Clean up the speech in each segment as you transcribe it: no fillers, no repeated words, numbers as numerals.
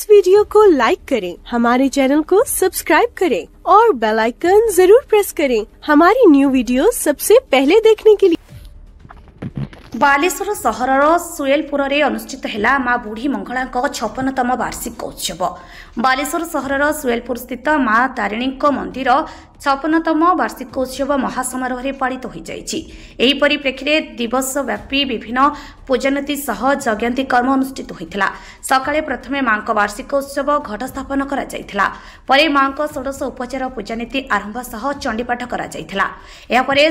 Video को like करें, हमारे चैनल को सब्सक्राइब करें और बेल आइकन जरूर प्रेस करें हमारी न्यू वीडियो सबसे पहले देखने के लिए। बालेश्वर सहरर सुएलपुर में अनुष्ठित है माँ बुढ़ी मंगला 56तम वार्षिक उत्सव। बालेश्वर सहरर सुएलपुर स्थित माँ तारिणी मंदिर 56तम वार्षिक उत्सव महासमारोह में पालित हो जाइए। परिप्रेक्षी दिवसव्यापी विभिन्न पूजनीति सह यज्ञांती कर्म अनुष्ठित होता। सकाळे प्रथमे माँ वार्षिक उत्सव घट स्थापन करा माँ षोडश उपचार पूजनीति आरंभ सह चंडीपाठ करा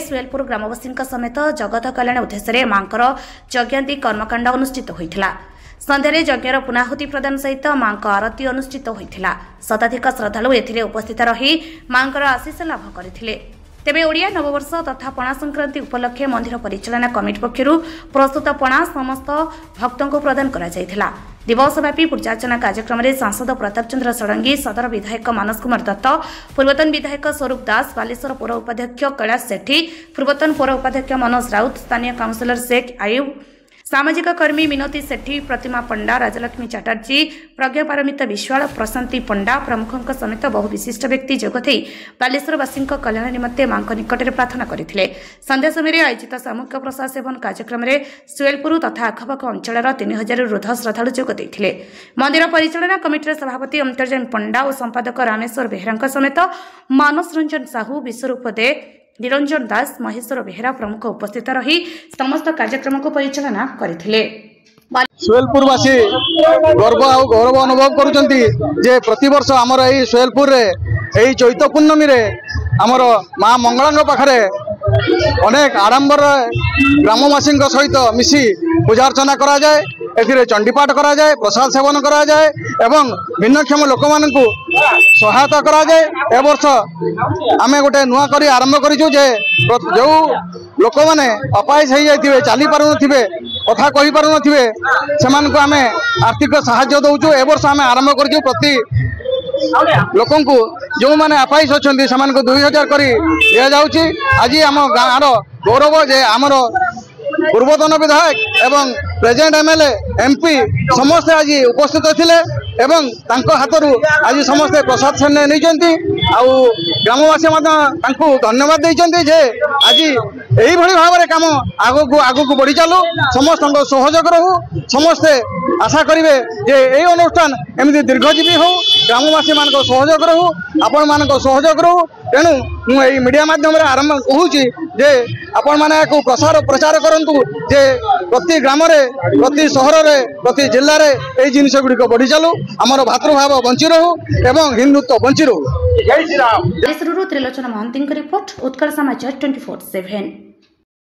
सुएलपुर ग्रामवासी समेत जगत कल्याण उद्देश्य माँ यज्ञांती कर्मकांड अनुष्ठित होता। संध्यारे यज्ञर पुनाहुति प्रदान सहित माँ आरती अनुष्ठित होता। शताधिक श्रद्धालु एथिरे उपस्थित रही माँ आशीष लाभ करथिले। तेबे ओडिया नववर्ष तथा पणा संक्रांति उपलक्षे मंदिर परिचालना कमिटी पक्षरु प्रस्तुत पणा समस्त भक्तों को प्रदान करा जायथिला। दिवसव्यापी पूजार्चना कार्यक्रम में सांसद प्रताप चंद्र षडंगी, सदर विधायक मानस कुमार दत्त, पूर्वतन विधायक स्वरूप दास, बालेश्वर पौर उपाध्यक्ष कैलाश सेठी, पूर्वतन पौर उपाध्यक्ष मनोज राउत, स्थानीय काउंसिलर शेख आयुब, सामाजिक कर्मी मिनती सेठी, प्रतिमा पंडा, राजलक्ष्मी चटर्जी, प्रज्ञापारमित विश्वाल, प्रशांति पंडा प्रमुखों समेत बहु विशिष्ट व्यक्ति जोगदे बालेश्वरवासी कल्याण निमंते मां निकट प्रार्थना करते। संध्या समय आयोजित सामूहिक प्रसाद सेवन कार्यक्रम में सुएलपुर तथा आखपाख अंचल 3000 ऊर्ध्व श्रद्धालु जोगदे। मंदिर परिचालना कमिटी सभापति अमृतजन पंडा और संपादक रामेश्वर बेहरा समेत मानस रंजन साहू, विश्वरूप दे, निरंजन दास, महेश्वर बेहरा प्रमुख उपस्थित रही समस्त कार्यक्रम को परिचालना करथिले। सुएलपुरवासी गर्व और गौरव अनुभव करुचंती जे प्रतिवर्ष आमर एई सुएलपुर रे एई चैत पूर्णमी रे आमर माँ मंगला पाखरे अनेक आडंबर ग्रामवासी सहित मिसी पूजार्चना करा जाए। एथिरे चंडीपाठ करा जाए, प्रसाद सेवन करा जाए एवं भिन्नक्षम लोक मानकु सहायता करा जाए। ए वर्ष आमे गोटे नुआ करी आरंभ करिछु जे जो लोक माने अपायस हो जाइथिबे, चली पारु नथिबे, कथा कहि पारु नथिबे, सेमानकु आमे आर्थिक सहायता दउछु। ए वर्ष आमे आरंभ करिछु प्रति लोकंकु जो माने अपायस अछंती सेमानकु 2000 करी दिया जाउछि। आज आम गाँव गौरव जे आमर पूर्वतन विधायक एवं प्रेजेंट एमएलए एमपी समस्ते आज उपस्थित थिले एवं तांको हाथरू आज समस्ते प्रसाद सेने नहीं ग्रामवासी धन्यवाद देइचंती जे आज यही भाव में काम आगू बढ़ी चलू, समस्त सहयोग रहू। समस्ते आशा करेंगे जे यही अनुष्ठान एमती दीर्घजीवी हो, ग्रामवासी मान सहयोग रहू, आपण मान सहयोग रहू। तेणु मुझे मीडिया माध्यम आरंभ कहूँ जे आपण मैंने प्रसार प्रचार करंतु जे प्रति ग्राम प्रति सहर प्रति जिले में यही जिनस गुड़िक बढ़ी चलू, आमर भातृभाव बंची रहू एवं हिंदुत्व बंची रहू। त्रिलोचन महांती रिपोर्ट, उत्कल समाचार 24/7।